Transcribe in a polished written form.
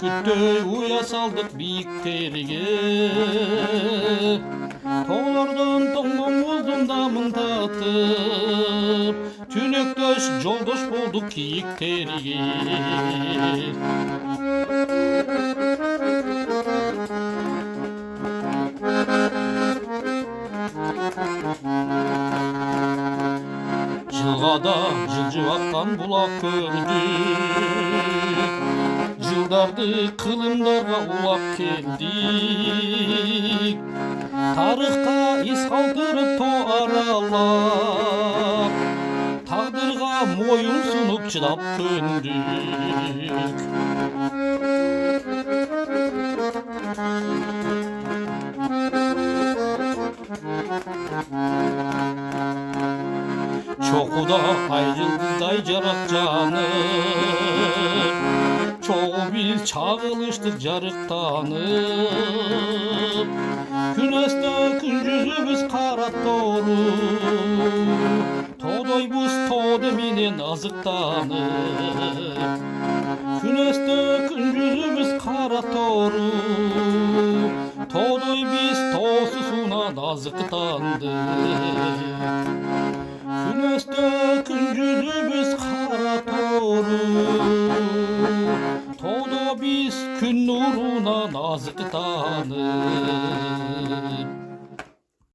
Бүркüttөй уя салдык бийиктерге, тоолордон тоңмоңуздун дамын татып, түнөктөш жолдош болдук кийиктерге. Жылгада жылжып аккан булак көрдүк, жылдарды кылымдарга улап келдик. Тарыхка из калтырып тоо аралап, тагдырга моюн сунуп чыдап көндүк. Чокуда ай жылдыздай жарак жанып, чогуу биз чагылыштык жарыктанып. Күн өстө күн жүзүбүз кара тору, тоодойбуз тоодо менен азыктанып. Күн өстө күн жүзүбүз кара тору, тоодой биз тоосу суунан азыктандык.